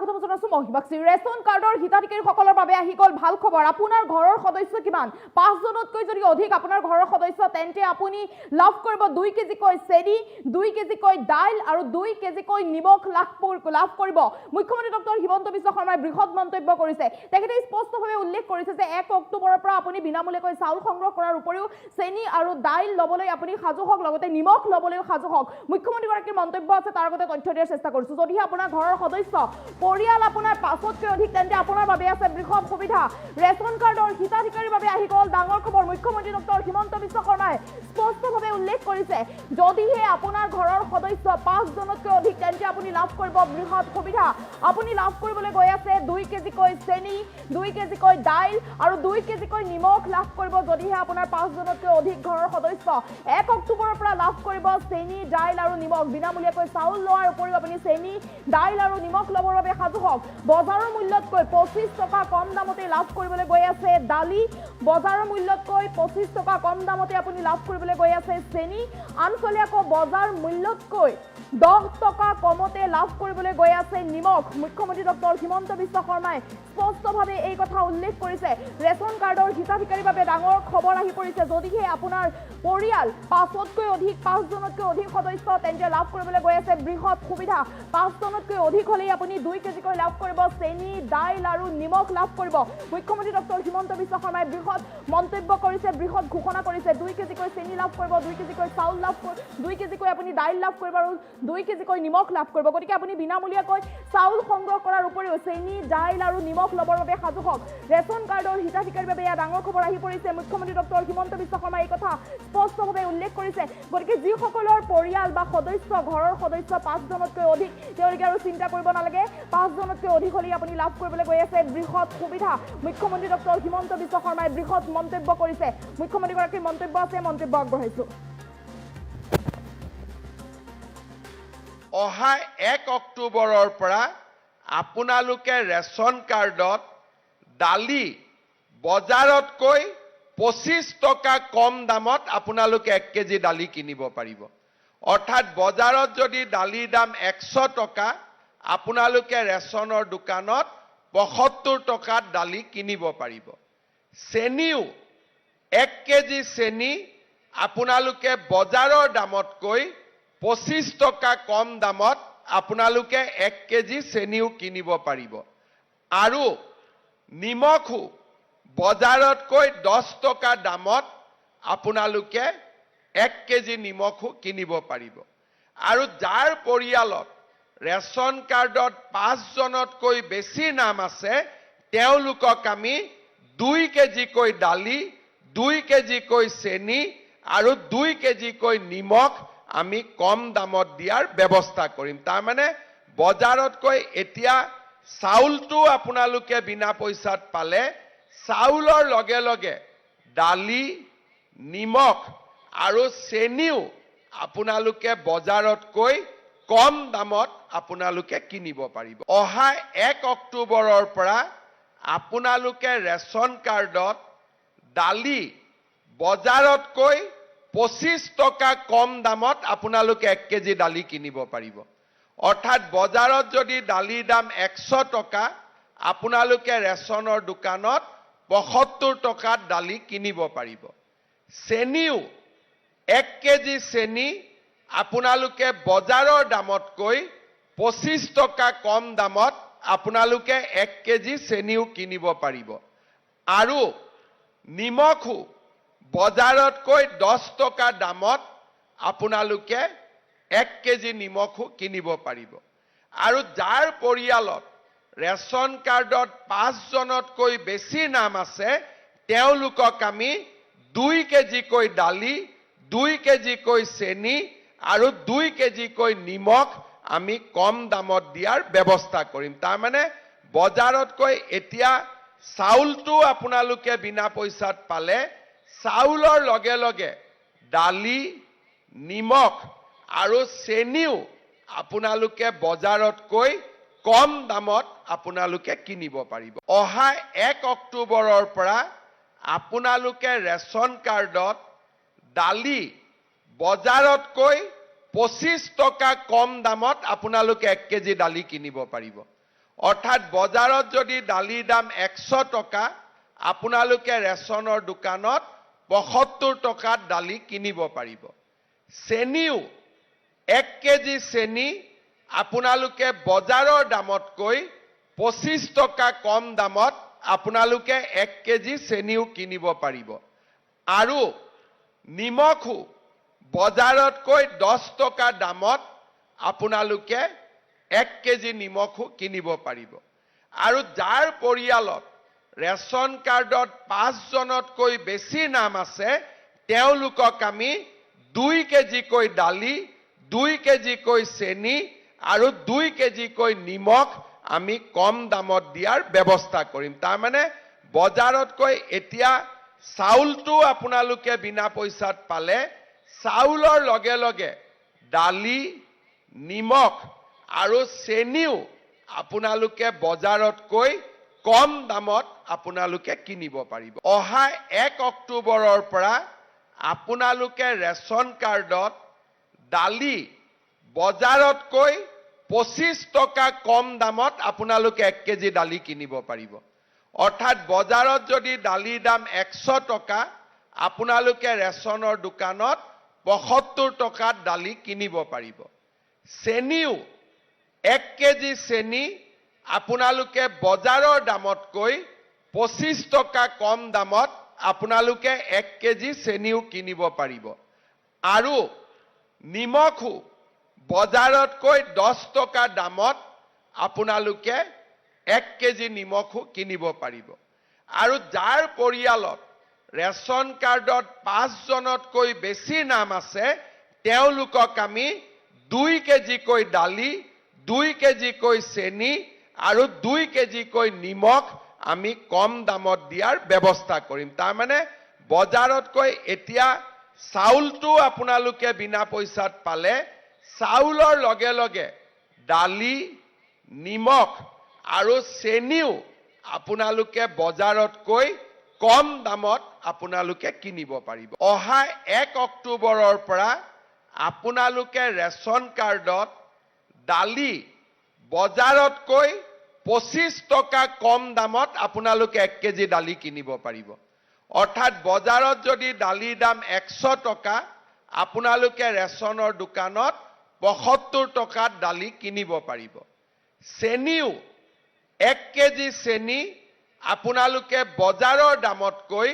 স্বাগতম জনাইছো মহিবাক্সী ৰেচন কাৰ্ডৰ হিতাধিকাৰীসকলৰ বাবে আহি গ'ল ভাল খবৰ আপোনাৰ ঘৰৰ সদস্য কিমান 5 জনতকৈ যদি অধিক আপোনাৰ ঘৰৰ সদস্য তেন্তে আপুনি লাভ কৰিব 2 কেজিকৈ চেনি 2 কেজিকৈ দাইল আৰু 2 কেজিকৈ নিমখ লাভ কৰিব মুখ্যমন্ত্ৰী ডক্টৰ হিমন্ত বিশ্ব শৰ্মাই বৃহৎ মন্তব্য কৰিছে তেখেতে স্পষ্টভাৱে উল্লেখ কৰিছে যে 1 অক্টোবৰৰ পৰা আপুনি বিনামূলীয়াকৈ চাউল সংগ্ৰহ কৰাৰ উপৰিও চেনি আৰু দাইল লবলৈ আপুনি সাজু হওক লগতে নিমখ লবলৈ সাজু হওক মুখ্যমন্ত্ৰী গৰাকীৰ মন্তব্য আছে তাৰ আগতে তথ্য দিয়াৰ চেষ্টা কৰিছো যদি আপোনাৰ ঘৰৰ সদস্য পৰিয়াল আপোনাৰ 5তকৈ অধিক তেন্তে আপোনাৰ বাবে আছে বৃহৎ সুবিধা ৰেচন কাৰ্ডৰ হিতাধিকাৰীৰ বাবে আহি গ'ল ডাঙৰ খবৰ মুখ্যমন্ত্ৰী ডক্টৰ হিমন্ত বিশ্ব শৰ্মাই স্পষ্টভাৱে উল্লেখ কৰিছে যদিহে আপোনাৰ ঘৰৰ সদস্য 5 জনতকৈ অধিক তেন্তে আপুনি লাভ কৰিব বৃহৎ সুবিধা আপুনি লাভ কৰিবলৈ গৈ আছে 2 কেজিকৈ চেনি 2 কেজিকৈ দাইল আৰু 2 কেজিকৈ নিমখ লাভ কৰিব যদিহে আপোনাৰ 5 জনতকৈ অধিক ঘৰৰ সদস্য 1 অক্টোবৰৰ পৰা লাভ কৰিব চেনি দাইল আৰু নিমখ বিনামূলীয়াকৈ চাউল লোৱাৰ উপৰিও আপুনি চেনি দাইল আৰু নিমখ লবৰ বাবে সাজু হওক বজাৰৰ মূল্যতকৈ 25 টকা কম দামতে লাভ কৰিবলৈ গৈ আছে দালি বজাৰৰ মূল্যতকৈ 25 টকা কম দামতে আপুনি লাভ কৰিবলৈ গৈ আছে চেনি আনফালে আকৌ বজাৰ মূল্যতকৈ 10 টকা কমতে লাভ কৰিবলৈ গৈ আছে নিমখ মুখ্যমন্ত্ৰী ডক্টৰ হিমন্ত বিশ্ব শৰ্মাই স্পষ্টভাৱে এই কথা উল্লেখ কৰিছে ৰেচন কাৰ্ডৰ হিতাধিকাৰীৰ বাবে ডাঙৰ খবৰ আহি পৰিছে যদিহে আপোনাৰ পৰিয়াল 5তকৈ অধিক 5 জনতকৈ অধিক সদস্য তেন্তে লাভ কৰিবলৈ গৈ আছে বৃহৎ সুবিধা 5 জনতকৈ অধিক হ'লে আপুনি 2 কেজিকৈ লাভ কৰিব চেনি দাইল আৰু নিমখ লাভ কৰিব মুখ্যমন্ত্ৰী ডক্টৰ হিমন্ত বিশ্ব শৰ্মাই বৃহৎ মন্তব্য কৰিছে বৃহৎ ঘোষণা কৰিছে 2 কেজিকৈ চেনি লাভ কৰিব 2 কেজিকৈ চাউল লাভ কৰিব 2 কেজিকৈ আপুনি দাইল লাভ কৰিব আৰু 2 কেজিকৈ নিমখ লাভ কৰিব গতিকে আপুনি বিনামূলীয়াকৈ চাউল সংগ্ৰহ কৰাৰ উপৰিও চেনি দাইল আৰু নিমখ লবৰ বাবে সাজু হওক ৰেচন কাৰ্ডৰ হিতাধিকাৰীৰ বাবে এয়া ডাঙৰ খবৰ আহি পৰিছে মুখ্যমন্ত্ৰী ডক্টৰ হিমন্ত বিশ্ব শৰ্মাই এই কথা স্পষ্টভাৱে উল্লেখ কৰিছে গতিকে যিসকলৰ পৰিয়াল বা সদস্য ঘৰৰ সদস্য 5 জনতকৈ অধিক তেওঁলোকে আৰু চিন্তা কৰিব নালাগে 5 জনতকৈ অধিক হ'লে আপুনি লাভ কৰিবলৈ গৈ আছে বৃহৎ সুবিধা মুখ্যমন্ত্ৰী ডক্টৰ হিমন্ত বিশ্ব শৰ্মাই বৃহৎ মন্তব্য কৰিছে মুখ্যমন্ত্ৰীগৰাকীৰ মন্তব্য আছে মন্তব্য আগবঢ়াইছো অহা 1 অক্টোবৰৰ পৰা আপোনালোকে ৰেচন কাৰ্ডত দালি বজাৰতকৈ 25 টকা কম দামত আপোনালোকে 1 কেজি দালি কিনিব পাৰিব অৰ্থাৎ বজাৰত যদি দালিৰ দাম 100 টকা আপোনালোকে ৰেচনৰ দোকানত 75 টকাত দালি কিনিব পাৰিব চেনিও 1 কেজি চেনি আপোনালোকে বজাৰৰ দামতকৈ 25 টকা কম দামত আপোনালোকে 1 কেজি চেনিও কিনিব পাৰিব আৰু নিমখো বজাৰতকৈ 10 টকা দামত আপোনালোকে 1 কেজি নিমখো কিনিব পাৰিব আৰু যাৰ পৰিয়ালত ৰেচন কাৰ্ডত 5 জনতকৈ বেছি নাম আছে তেওঁলোকক আমি 2 কেজিকৈ দালি 2 কেজিকৈ চেনি আৰু 2 কেজিকৈ নিমখ আমি কম দামত দিয়াৰ ব্যৱস্থা কৰিম তাৰ মানে বজাৰতকৈ এতিয়া চাউলটো আপোনালোকে বিনা পইচাত পালে চাউলৰ লগে লগে দালি নিমখ আৰু চেনিও আপোনালোকে বজাৰতকৈ কম দামত আপোনালোকে কিনিব পাৰিব অহা 1 অক্টোবৰৰ পৰা আপোনালোকে ৰেচন কাৰ্ডত দালি বজাৰতকৈ 25 টকা কম দামত আপোনালোকে 1 কেজি দালি কিনিব পাৰিব অৰ্থাৎ বজাৰত যদি দালিৰ দাম 100 টকা আপোনালোকে ৰেচনৰ দোকানত 75 টকাত দালি কিনিব পাৰিব চেনিও 1 কেজি চেনি আপোনালোকে বজাৰৰ দামতকৈ 25 টকা কম দামত আপোনালোকে 1 কেজি চেনিও কিনিব পাৰিব আৰু নিমখো বজাৰতকৈ 10 টকা দামত আপোনালোকে 1 কেজি নিমখো কিনিব পাৰিব আৰু যাৰ পৰিয়ালত ৰেচন কাৰ্ডত 5 জনতকৈ বেছি নাম আছে তেওঁলোকক আমি 2 কেজিকৈ দালি 2 কেজিকৈ চেনি আৰু 2 কেজিকৈ নিমখ আমি কম দামত দিয়াৰ ব্যৱস্থা কৰিম তাৰ মানে বজাৰতকৈ এতিয়া চাউলটো আপোনালোকে বিনা পইচাত পালে চাউলৰ লগে লগে দালি নিমখ আৰু চেনিও আপোনালোকে বজাৰতকৈ কম দামত আপোনালোকে কিনিব পাৰিব অহা 1 অক্টোবৰৰ পৰা আপোনালোকে ৰেচন কাৰ্ডত দালি বজাৰতকৈ 25 টকা কম দামত আপোনালোকে 1 কেজি দালি কিনিব পাৰিব অৰ্থাৎ বজাৰত যদি দালিৰ দাম 100 টকা আপোনালোকে ৰেচনৰ দোকানত 75 টকাত দালি কিনিব পাৰিব। চেনিও 1 কেজি চেনি আপোনালোকে বজাৰৰ দামতকৈ 25 টকা কম দামত আপোনালোকে 1 কেজি চেনিও কিনিব পাৰিব। আৰু নিমখো বজাৰতকৈ 10 টকা দামত আপোনালোকে 1 কেজি নিমখো কিনিব পাৰিব। আৰু যাৰ পৰিয়ালত ৰেচন কাৰ্ডত 5 জনতকৈ বেছি নাম আছে তেওঁলোকক আমি 2 কেজিকৈ দালি, 2 কেজিকৈ চেনি আৰু 2 কেজিকৈ নিমখ আমি কম দামত দিয়াৰ ব্যৱস্থা কৰিম। তাৰমানে বজাৰতকৈ এতিয়া চাউলটো আপোনালোকে বিনা পইচাত পালে, চাউলৰ লগে লগে দালি, নিমখ আৰু চেনিও আপোনালোকে বজাৰতকৈ কম দামত আপোনালোকে কিনিব পাৰিব। অহা 1 অক্টোবৰৰ পৰা আপোনালোকে ৰেচন কাৰ্ডত দালি বজাৰতকৈ 25 টকা কম দামত আপোনালোকে 1 কেজি দালি কিনিব পাৰিব। অৰ্থাৎ বজাৰত যদি দালিৰ দাম 100 টকা আপোনালোকে ৰেচনৰ দোকানত 75 টকাত দালি কিনিব পাৰিব। চেনিও 1 কেজি চেনি আপোনালোকে বজাৰৰ দামতকৈ 25 টকা কম দামত আপোনালোকে 1 কেজি চেনিও কিনিব পাৰিব। আৰু নিমখো বজাৰতকৈ 10 টকা দামত আপোনালোকে 1 কেজি নিমখো কিনিব পাৰিব। আৰু যাৰ পৰিয়ালত ৰেচন কাৰ্ডত 5 জনতকৈ বেছি নাম আছে তেওঁলোকক আমি 2 কেজিকৈ দালি, 2 কেজিকৈ চেনি আৰু 2 কেজিকৈ নিমখ আমি কম দামত দিয়াৰ ব্যৱস্থা কৰিম। তাৰমানে বজাৰতকৈ এতিয়া চাউলটো আপোনালোকে বিনা পইচাত পালে, চাউলৰ লগে লগে দালি, নিমখ আৰু চেনিও আপোনালোকে বজাৰতকৈ কম দামত আপোনালোকে কিনিব পাৰিব। অহা 1 অক্টোবৰৰ পৰা আপোনালোকে ৰেচন কাৰ্ডত দালি বজাৰতকৈ 25 টকা কম দামত আপোনালোকে 1 কেজি দালি কিনিব পাৰিব। অৰ্থাৎ বজাৰত যদি দালিৰ দাম 100 টকা আপোনালোকে ৰেচনৰ দোকানত 75 টকাত দালি কিনিব পাৰিব। চেনিও 1 কেজি চেনি আপোনালোকে বজাৰৰ দামতকৈ